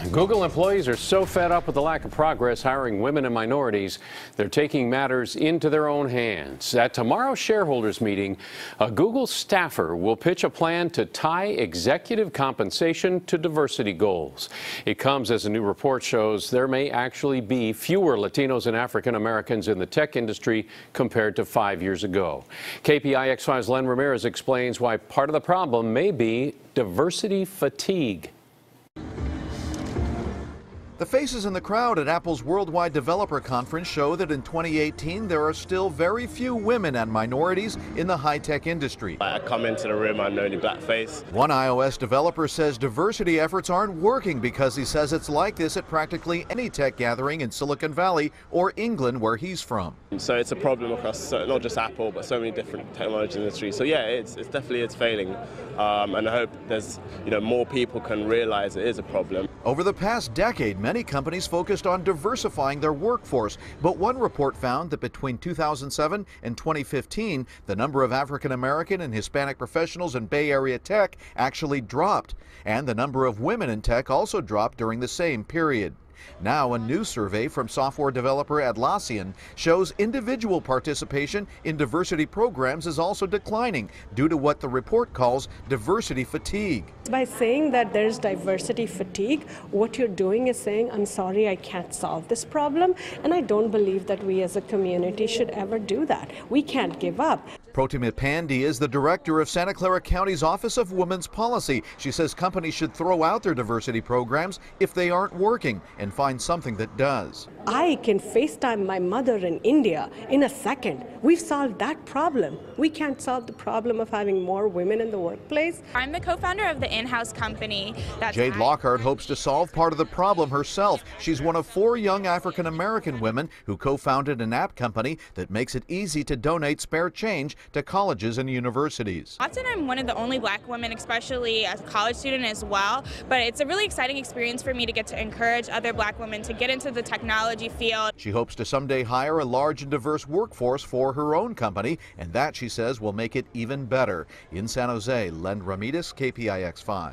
Google employees are so fed up with the lack of progress hiring women and minorities, they're taking matters into their own hands. At tomorrow's shareholders meeting, a Google staffer will pitch a plan to tie executive compensation to diversity goals. It comes as a new report shows there may actually be fewer Latinos and African Americans in the tech industry compared to 5 years ago. KPIX 5's Len Ramirez explains why part of the problem may be diversity fatigue. The faces in the crowd at Apple's Worldwide Developer Conference show that in 2018 there are still very few women and minorities in the high-tech industry. I come into the room, I'm the only black face. One iOS developer says diversity efforts aren't working because he says it's like this at practically any tech gathering in Silicon Valley or England where he's from. So it's a problem across not just Apple but so many different technology industries. So yeah, it's definitely failing, and I hope there's more people can realize it is a problem. Over the past decade, many companies focused on diversifying their workforce, but one report found that between 2007 and 2015, the number of African American and Hispanic professionals in Bay Area tech actually dropped, and the number of women in tech also dropped during the same period. Now, a new survey from software developer Atlassian shows individual participation in diversity programs is also declining due to what the report calls diversity fatigue. By saying that there's diversity fatigue, what you're doing is saying, I'm sorry, I can't solve this problem, and I don't believe that we as a community should ever do that. We can't give up. Protima Pandey is the director of Santa Clara County's Office of Women's Policy. She says companies should throw out their diversity programs if they aren't working and find something that does. I can FaceTime my mother in India in a second. We've solved that problem. We can't solve the problem of having more women in the workplace. I'm the co-founder of the in-house company. Jade Lockhart hopes to solve part of the problem herself. She's one of 4 young African American women who co-founded an app company that makes it easy to donate spare change to colleges and universities. Often I'm one of the only black women, especially as a college student as well, but it's a really exciting experience for me to get to encourage other black women to get into the technology field. She hopes to someday hire a large and diverse workforce for her own company, and that, she says, will make it even better. In San Jose, Len Ramirez, KPIX 5.